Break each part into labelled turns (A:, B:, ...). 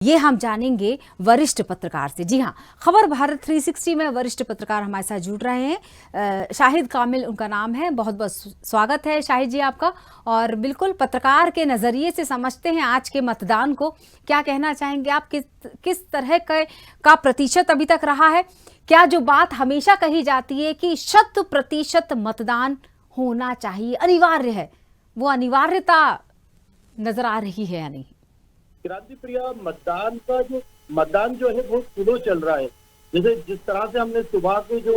A: ये हम जानेंगे वरिष्ठ पत्रकार से। जी हाँ, खबर भारत 360 में वरिष्ठ पत्रकार हमारे साथ जुड़ रहे हैं। शाहिद कामिल उनका नाम है। बहुत बहुत स्वागत है शाहिद जी आपका। और बिल्कुल पत्रकार के नजरिए से समझते हैं आज के मतदान को। क्या कहना चाहेंगे आप, किस तरह का प्रतिशत अभी तक रहा है? क्या जो बात हमेशा कही जाती है कि 100% मतदान होना चाहिए, अनिवार्य है, वो अनिवार्यता नजर आ रही है या नहीं?
B: क्रांति प्रिया, मतदान जो है बहुत स्लो चल रहा है। जैसे जिस तरह से हमने सुबह को जो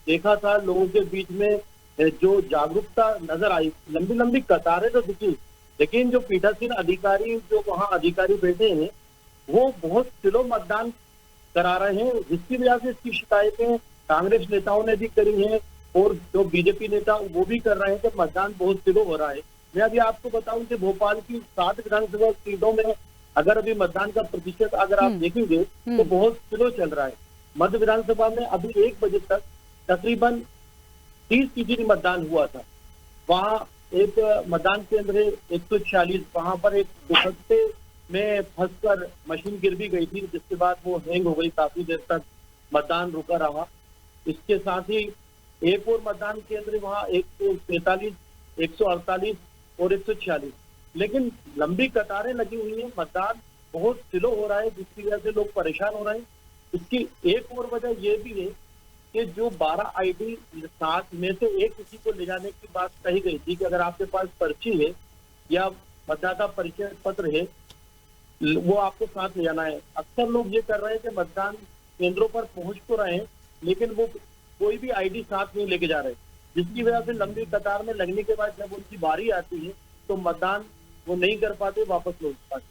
B: देखा था, लोगों के बीच में जो जागरूकता नजर आई, लंबी लंबी कतारें तो दिखी, लेकिन जो पीठासीन अधिकारी, जो वहाँ अधिकारी बैठे हैं, वो बहुत स्लो मतदान करा रहे हैं, जिसकी वजह से इसकी शिकायतें कांग्रेस नेताओं ने भी करी हैं और जो बीजेपी नेता वो भी कर रहे हैं कि मतदान बहुत स्लो हो रहा है। मैं अभी आपको बताऊं कि भोपाल की 7 विधानसभा सीटों में अगर अभी मतदान का प्रतिशत अगर आप देखेंगे तो बहुत स्लो चल रहा है। मध्य विधानसभा में अभी 1 बजे तक तकरीबन 30% मतदान हुआ था। वहाँ एक मतदान केंद्र है 146, वहां पर एक दुपट्टे में फंसकर मशीन गिर भी गई थी, जिसके बाद वो हैंग हो गई, काफी देर तक मतदान रुका रहा। इसके साथ ही एक और मतदान केंद्र वहाँ 143, 148 और 146, लेकिन लंबी कतारें लगी हुई है। मतदान बहुत स्लो हो रहा है, जिसकी वजह से लोग परेशान हो रहे हैं। इसकी एक और वजह यह भी है कि जो 12 आईडी 7 में से एक किसी को ले जाने की बात कही गई थी कि अगर आपके पास पर्ची है या मतदाता परिचय पत्र है, वो आपको साथ ले जाना है। अक्सर लोग ये कर रहे हैं कि मतदान केंद्रों पर पहुंच तो रहे हैं, लेकिन वो कोई भी आईडी साथ नहीं लेके जा रहे, जिसकी वजह से लंबी कतार में लगने के बाद जब उनकी बारी आती है तो मतदान वो नहीं कर पाते, वापस लौट पाते।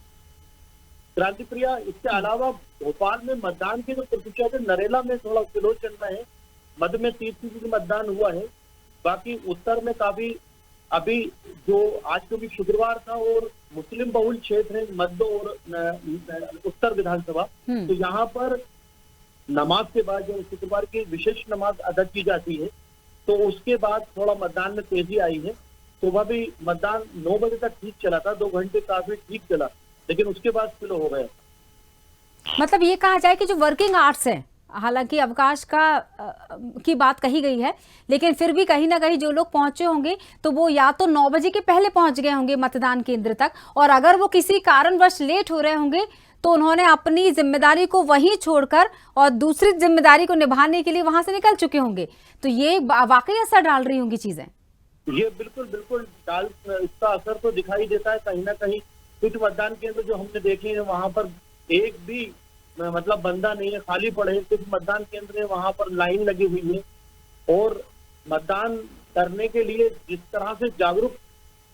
B: क्रांति प्रिया, इसके अलावा भोपाल में मतदान के जो प्रतिशत है, नरेला में थोड़ा स्लो चल रहा है, मध्य में 30% मतदान हुआ है। बाकी उत्तर में काफी, अभी जो आज क्योंकि शुक्रवार था और मुस्लिम बहुल क्षेत्र है मध्य और उत्तर विधानसभा, तो यहाँ पर नमाज के बाद जो शुक्रवार की विशेष नमाज अदा की जाती है, तो उसके बाद थोड़ा मतदान में तेजी आई है। सुबह भी मतदान 9 बजे तक ठीक चला था, 2 घंटे काफी ठीक चला, लेकिन उसके बाद स्लो हो गया।
A: मतलब ये कहा जाए कि जो वर्किंग आवर्स है, हालांकि अवकाश की बात कही गई है, लेकिन फिर भी कहीं ना कहीं जो लोग पहुंचे होंगे तो वो या तो 9 बजे के पहले पहुंच गए होंगे मतदान केंद्र तक, और अगर वो किसी कारणवश लेट हो रहे होंगे तो उन्होंने अपनी जिम्मेदारी को वहीं छोड़कर और दूसरी जिम्मेदारी को निभाने के लिए वहां से निकल चुके होंगे। तो ये वाकई असर डाल रही होंगी चीजें।
B: ये बिल्कुल इसका असर तो दिखाई देता है कहीं ना कहीं। कुछ मतदान केंद्र जो हमने देखे हैं वहां पर एक भी मतलब बंदा नहीं है, खाली पड़े हैं। कुछ मतदान केंद्र है वहां पर लाइन लगी हुई है, और मतदान करने के लिए जिस तरह से जागरूक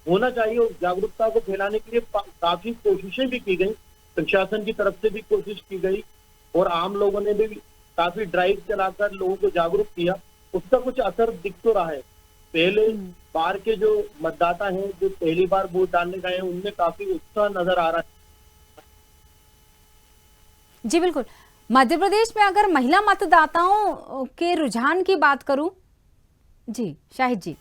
B: होना चाहिए उस जागरूकता को फैलाने के लिए काफी कोशिशें भी की गई, प्रशासन की तरफ से भी कोशिश की गई, और आम लोगों ने भी काफी ड्राइव चलाकर लोगों को जागरूक किया। उसका कुछ असर दिख तो रहा है। पहले बार के जो मतदाता हैं, जो पहली बार वोट डालने गए हैं, उनमें काफी उत्साह नजर आ रहा है।
A: जी बिल्कुल। मध्य प्रदेश में अगर महिला मतदाताओं के रुझान की बात करूं, जी शाहिद जी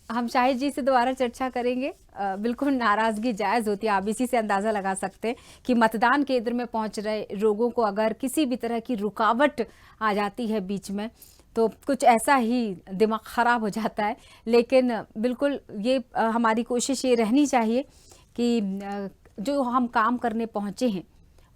A: हम शाहिद जी से दोबारा चर्चा करेंगे। बिल्कुल नाराजगी जायज होती है, आप इसी से अंदाजा लगा सकते हैं कि मतदान केंद्र में पहुंच रहे लोगों को अगर किसी भी तरह की रुकावट आ जाती है बीच में, तो कुछ ऐसा ही दिमाग ख़राब हो जाता है। लेकिन बिल्कुल ये हमारी कोशिश ये रहनी चाहिए कि जो हम काम करने पहुँचे हैं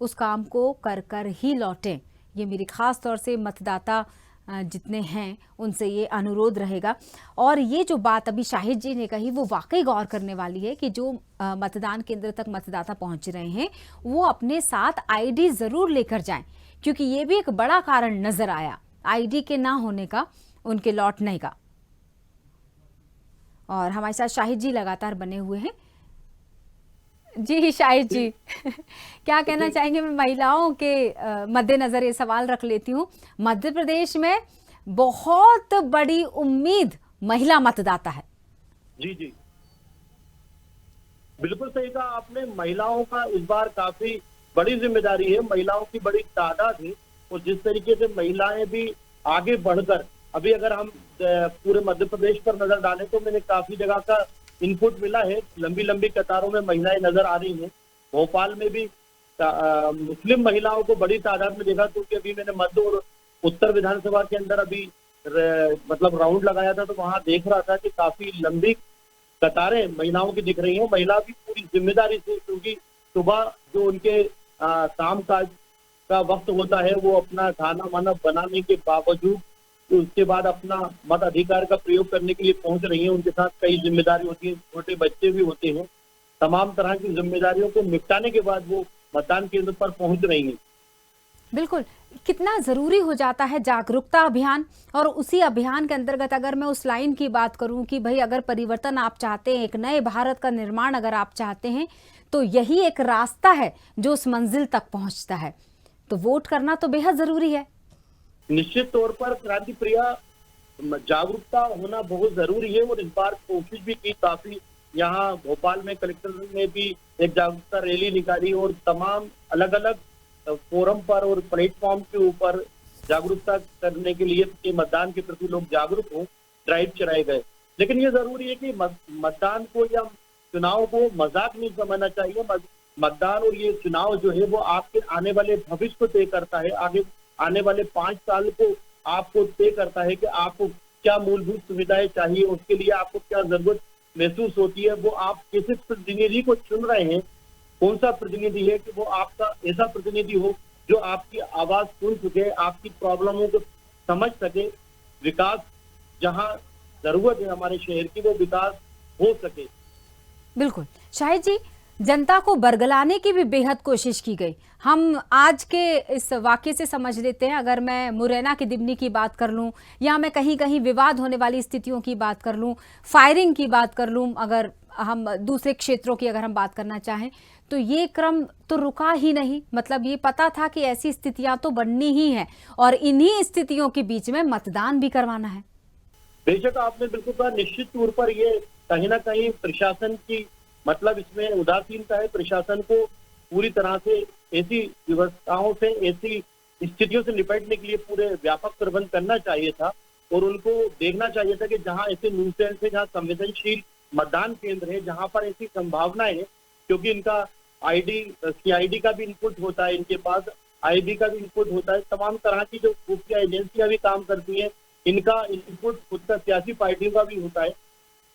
A: उस काम को कर कर ही लौटें। ये मेरी ख़ास तौर से मतदाता जितने हैं उनसे ये अनुरोध रहेगा। और ये जो बात अभी शाहिद जी ने कही वो वाकई गौर करने वाली है कि जो मतदान केंद्र तक मतदाता पहुँच रहे हैं वो अपने साथ आईडी ज़रूर लेकर जाएं, क्योंकि ये भी एक बड़ा कारण नज़र आया आईडी के ना होने का, उनके लौटने का। और हमारे साथ शाहिद जी लगातार बने हुए हैं। जी शाहिद जी क्या कहना चाहेंगे? मैं महिलाओं के मद्देनजर ये सवाल रख लेती हूँ। मध्य प्रदेश में बहुत बड़ी उम्मीद महिला मतदाता है।
B: जी जी, बिल्कुल सही कहा आपने। महिलाओं का इस बार काफी बड़ी जिम्मेदारी है, महिलाओं की बड़ी तादाद है, और जिस तरीके से महिलाएं भी आगे बढ़कर, अभी अगर हम पूरे मध्य प्रदेश पर नजर डालें तो मैंने काफी जगह का इनपुट मिला है, लंबी लंबी कतारों में महिलाएं नजर आ रही हैं। भोपाल में भी मुस्लिम महिलाओं को बड़ी तादाद में देखा, क्योंकि अभी मैंने मध्य और उत्तर विधानसभा के अंदर अभी मतलब राउंड लगाया था, तो वहां देख रहा था कि काफी लंबी कतारें महिलाओं की दिख रही हैं। महिला भी पूरी जिम्मेदारी से, क्योंकि सुबह जो उनके काम काज का वक्त होता है, वो अपना खाना वाना बनाने के बावजूद उसके बाद अपना मत अधिकार का प्रयोग करने के लिए पहुंच रही हैं। उनके साथ कई जिम्मेदारी होती है, छोटे बच्चे भी होते हैं। तमाम तरह की जिम्मेदारियों को निपटाने के बाद वो मतदान केंद्र पर पहुंच रही हैं।
A: बिल्कुल, कितना जरूरी हो जाता है जागरूकता अभियान। और उसी अभियान के अंतर्गत अगर मैं उस लाइन की बात करूं कि भाई अगर परिवर्तन आप चाहते हैं, एक नए भारत का निर्माण अगर आप चाहते हैं, तो यही एक रास्ता है जो उस मंजिल तक पहुंचता है। तो वोट करना तो बेहद जरूरी है।
B: निश्चित तौर पर क्रांति प्रिया, जागरूकता होना बहुत जरूरी है। और इस बार कोशिश भी की काफी, यहाँ भोपाल में कलेक्टर ने भी एक जागरूकता रैली निकाली और तमाम अलग अलग फोरम पर और प्लेटफॉर्म के ऊपर जागरूकता करने के लिए कि मतदान के प्रति लोग जागरूक हों, ड्राइव चलाए गए। लेकिन ये जरूरी है कि मतदान को या चुनाव को मजाक नहीं समझना चाहिए। मतदान और ये चुनाव जो है वो आपके आने वाले भविष्य को तय करता है। आगे आने वाले 5 साल को आपको तय करता है कि आपको क्या मूलभूत सुविधाएं चाहिए, उसके लिए आपको क्या जरूरत महसूस होती है। वो आप किस प्रतिनिधि को चुन रहे हैं, कौन सा प्रतिनिधि है कि वो आपका ऐसा प्रतिनिधि हो जो आपकी आवाज सुन सके, आपकी प्रॉब्लमों को समझ सके, विकास जहां जरूरत है हमारे शहर की वो विकास हो सके।
A: बिल्कुल शाहिद जी, जनता को बरगलाने की भी बेहद कोशिश की गई। हम आज के इस वाक्य से समझ लेते हैं, अगर मैं मुरैना की दिमनी की बात कर लूं या मैं कहीं कहीं विवाद होने वाली स्थितियों की बात कर लूं, फायरिंग की बात कर लूं, अगर हम दूसरे क्षेत्रों की अगर हम बात करना चाहें, तो ये क्रम तो रुका ही नहीं। मतलब ये पता था कि ऐसी स्थितियां तो बननी ही है और इन्हीं स्थितियों के बीच में मतदान भी करवाना है।
B: बेशक आपने बिल्कुल कहा। निश्चित तौर पर ये कहीं ना कहीं प्रशासन की मतलब इसमें उदासीनता है। प्रशासन को पूरी तरह से ऐसी व्यवस्थाओं से, ऐसी स्थितियों से निपटने के लिए पूरे व्यापक प्रबंध करना चाहिए था और उनको देखना चाहिए था कि जहां ऐसे न्यूसेंस है, जहां संवेदनशील मतदान केंद्र है, जहां पर ऐसी संभावनाएं है, क्योंकि इनका CID का भी इनपुट होता है, इनके पास IB का भी इनपुट होता है, तमाम तरह की जो खुफिया एजेंसियां भी काम करती हैं, इनका इनपुट खुद का सियासी पार्टियों का भी होता है।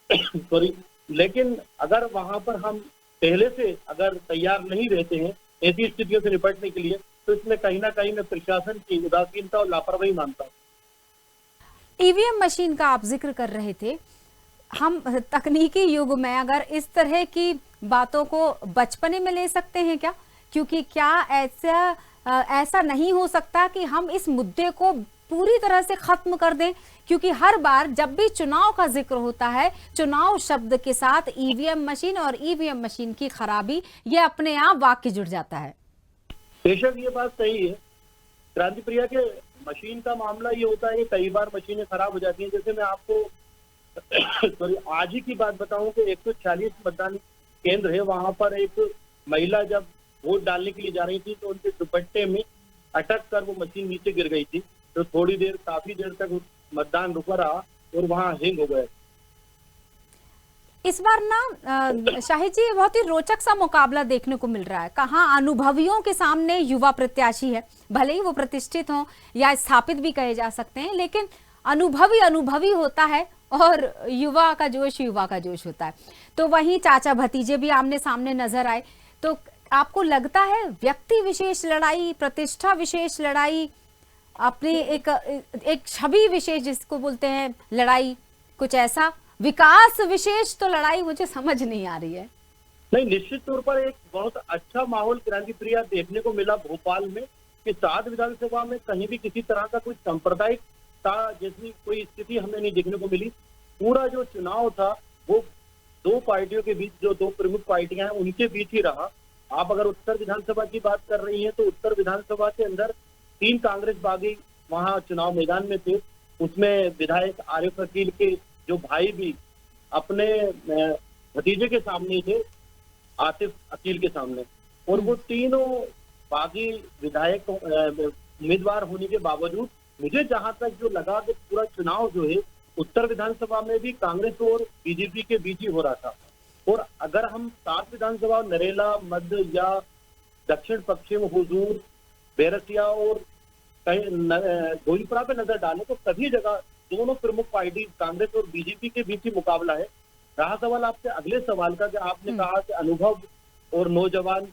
B: सॉरी, लेकिन अगर वहां पर हम पहले से अगर तैयार नहीं रहते हैं ऐसी स्थितियों से निपटने के लिए, तो इसमें कहीं ना कहीं मैं प्रशासन की उदासीनता और लापरवाही मानता हूँ।
A: EVM मशीन का आप जिक्र कर रहे थे। हम तकनीकी युग में अगर इस तरह की बातों को बचपने में ले सकते हैं क्या? क्योंकि क्या ऐसा नहीं हो सकता कि हम इस मुद्दे को पूरी तरह से खत्म कर दें? क्योंकि हर बार जब भी चुनाव का जिक्र होता है, चुनाव शब्द के साथ EVM मशीन और EVM मशीन की खराबी, ये अपने आप वाक्य जुड़ जाता है।
B: बेशक ये बात सही है क्रांति प्रिया के। मशीन का मामला ये होता है कि कई बार मशीनें खराब हो जाती हैं। जैसे मैं आपको सॉरी आज ही की बात बताऊं कि 140 मतदान केंद्र है, वहां पर एक महिला जब वोट डालने के लिए जा रही थी तो उनके दुपट्टे में अटक कर वो मशीन नीचे गिर गई थी। तो थोड़ी देर, काफी देर तक मतदान रुका रहा और वहां हैंग हो गए।
A: इस बार ना शाहिद जी बहुत ही रोचक सा मुकाबला देखने को मिल रहा है। कहाँ अनुभवियों के सामने युवा प्रत्याशी है, भले ही वो प्रतिष्ठित हों या स्थापित भी कहे जा सकते हैं, लेकिन अनुभवी होता है और युवा का जोश होता है। तो वहीं चाचा भतीजे भी आमने सामने नजर आए। तो आपको लगता है व्यक्ति विशेष लड़ाई, प्रतिष्ठा विशेष लड़ाई, अपने एक छवि विशेष जिसको बोलते हैं लड़ाई, कुछ ऐसा विकास विशेष तो लड़ाई मुझे समझ नहीं आ रही है।
B: नहीं, निश्चित तौर पर एक बहुत अच्छा माहौल क्रांति प्रिया देखने को मिला भोपाल में कि 7 विधानसभा में कहीं भी किसी तरह का कोई सांप्रदायिक जैसी कोई स्थिति हमें नहीं देखने को मिली। पूरा जो चुनाव था वो 2 पार्टियों के बीच, जो 2 प्रमुख पार्टियां हैं उनके बीच ही रहा। आप अगर उत्तर विधानसभा की बात कर रही हैं तो उत्तर विधानसभा के अंदर 3 कांग्रेस बागी वहां चुनाव मैदान में थे। उसमें विधायक आरिफ अकील के जो भाई भी अपने भतीजे के सामने थे, आतिफ अकील के सामने, और वो तीनों बागी विधायक उम्मीदवार होने के बावजूद मुझे जहां तक जो लगा कि पूरा चुनाव जो है उत्तर विधानसभा में भी कांग्रेस और बीजेपी के बीच ही हो रहा था। और अगर हम 7 विधानसभा नरेला, मध्य या दक्षिण पश्चिम, हुजूर, बैरसिया और गोईलपुरा पे नजर डालें तो सभी जगह दोनों प्रमुख पार्टी कांग्रेस और बीजेपी के बीच ही मुकाबला है। रहा सवाल आपसे अगले सवाल का कि आपने कहा कि अनुभव और नौजवान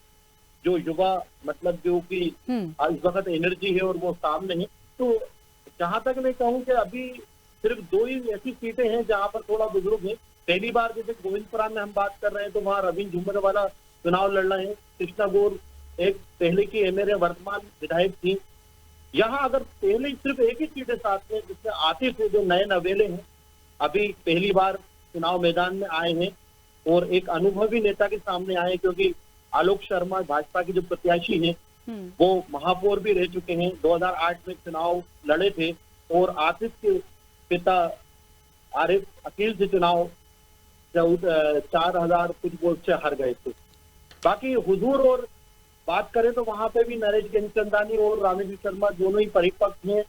B: जो युवा मतलब जो कि इस वक्त एनर्जी है और वो सामने है, तो जहां तक मैं कहूं कि अभी सिर्फ 2 ही ऐसी सीटें हैं जहां पर थोड़ा बुजुर्ग है। पहली बार जैसे गोविंदपुरा में हम बात कर रहे हैं तो वहां रविंद्र झुमरवाला चुनाव लड़ रहे हैं। कृष्णा गौर एक पहले की एमएलए वर्तमान विधायक थी। यहाँ अगर पहले सिर्फ एक ही सीट है साथ में, जिससे आतिफ है जो नए नवेले हैं, अभी पहली बार चुनाव मैदान में आए हैं और एक अनुभवी नेता के सामने आए, क्योंकि आलोक शर्मा भाजपा के जो प्रत्याशी हैं वो महापौर भी रह चुके हैं, 2008 में चुनाव लड़े थे और आतिफ के पिता आरिफ अकील से चुनाव 4000 कुछ वोट से हार गए थे। बाकी हुजूर और बात करें तो वहां पे भी नरेश गंचंदानी और रामेश्वर शर्मा दोनों ही परिपक्व हैं।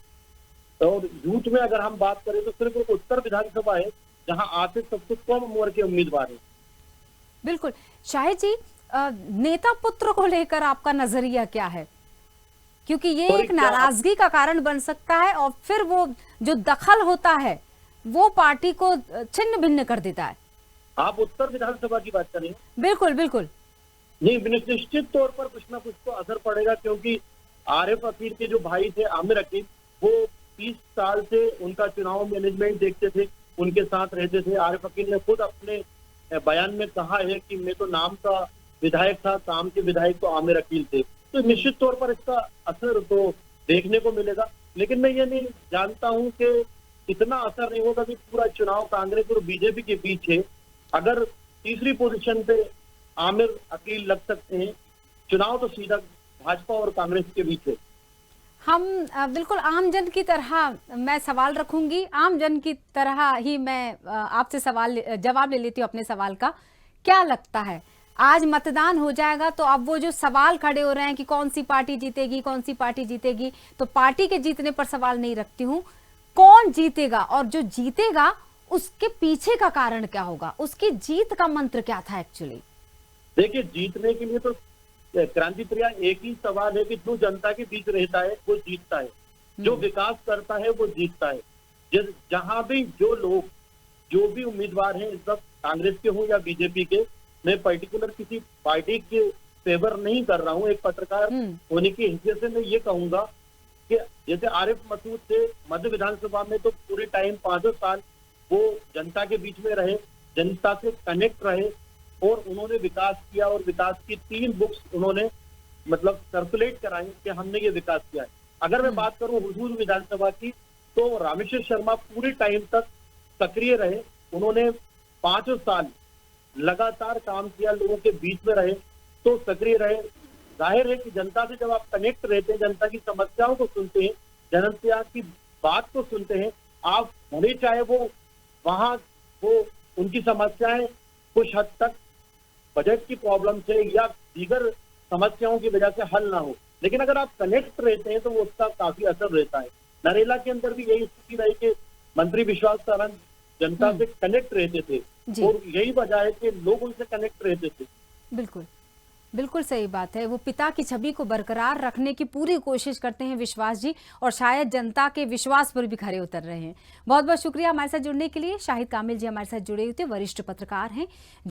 B: और यूथ में अगर हम बात करें तो सिर्फ एक उत्तर विधानसभा है जहां आतिफ सबसे कम उम्र के उम्मीदवार हैं।
A: बिल्कुल। शाहिद जी, नेता पुत्र को लेकर आपका नजरिया क्या है? क्योंकि ये एक नाराजगी का कारण बन सकता है और फिर वो जो दखल होता है वो पार्टी को छिन्न भिन्न कर देता है।
B: आप उत्तर विधानसभा की बात करें?
A: बिल्कुल बिल्कुल।
B: नहीं, निश्चित तौर पर कुछ ना कुछ तो असर पड़ेगा, क्योंकि आरिफ अकील के जो भाई थे आमिर अकील, वो 30 साल से उनका चुनाव मैनेजमेंट देखते थे, उनके साथ रहते थे। आरिफ अकील ने खुद अपने बयान में कहा है कि मैं तो नाम का विधायक था, काम के विधायक तो आमिर अकील थे। तो निश्चित तौर पर इसका असर तो देखने को मिलेगा, लेकिन मैं ये नहीं जानता हूं कि इतना असर नहीं होगा कि पूरा चुनाव कांग्रेस और बीजेपी के बीच है। अगर तीसरी पोजीशन पे आमिर अकील लग सकते हैं, चुनाव तो सीधा भाजपा और कांग्रेस के बीच है।
A: हम बिल्कुल आम जन की तरह मैं सवाल रखूंगी, आम जन की तरह ही मैं आपसे जवाब ले लेती हूँ अपने सवाल का। क्या लगता है आज मतदान हो जाएगा तो अब वो जो सवाल खड़े हो रहे हैं कि कौन सी पार्टी जीतेगी, कौन सी पार्टी जीतेगी, तो पार्टी के जीतने पर सवाल नहीं रखती हूँ, कौन जीतेगा और जो जीतेगा उसके पीछे का कारण क्या होगा, उसकी जीत का मंत्र क्या था एक्चुअली?
B: देखिए, जीतने के लिए तो क्रांति प्रिया एक ही सवाल है कि जो जनता के बीच रहता है वो जीतता है, जो विकास करता है वो जीतता है। जहां भी जो लोग जो भी उम्मीदवार हैं, इस वक्त कांग्रेस के हों या बीजेपी के, मैं पर्टिकुलर किसी पार्टी के फेवर नहीं कर रहा हूं। एक पत्रकार होने की हैसियत से मैं ये कहूंगा कि जैसे आरिफ मसूद थे मध्य विधानसभा में, तो पूरे टाइम 5 साल वो जनता के बीच में रहे, जनता से कनेक्ट रहे और उन्होंने विकास किया और विकास की 3 बुक्स उन्होंने मतलब सर्कुलेट कराई कि हमने ये विकास किया है। अगर मैं बात करूं हुजूर विधानसभा की, तो रामेश्वर शर्मा पूरे टाइम तक सक्रिय रहे, उन्होंने 5 साल लगातार काम किया, लोगों के बीच में रहे तो सक्रिय रहे। जाहिर है कि जनता से जब आप कनेक्ट रहते हैं, जनता की समस्याओं को सुनते हैं, जनता की बात को सुनते हैं, आप भले चाहे वो वहां वो उनकी समस्याएं कुछ हद तक बजट की प्रॉब्लम से या दीगर समस्याओं की वजह से हल ना हो, लेकिन अगर आप कनेक्ट रहते हैं तो वो उसका काफी असर रहता है। नरेला के अंदर भी यही स्थिति रही कि मंत्री विश्वास सारंग जनता से कनेक्ट रहते थे और यही वजह है कि लोग उनसे कनेक्ट रहते थे।
A: बिल्कुल बिल्कुल सही बात है। वो पिता की छवि को बरकरार रखने की पूरी कोशिश करते हैं विश्वास जी, और शायद जनता के विश्वास पर भी खरे उतर रहे हैं। बहुत बहुत शुक्रिया हमारे साथ जुड़ने के लिए। शाहिद कामिल जी हमारे साथ जुड़े हुए थे, वरिष्ठ पत्रकार हैं।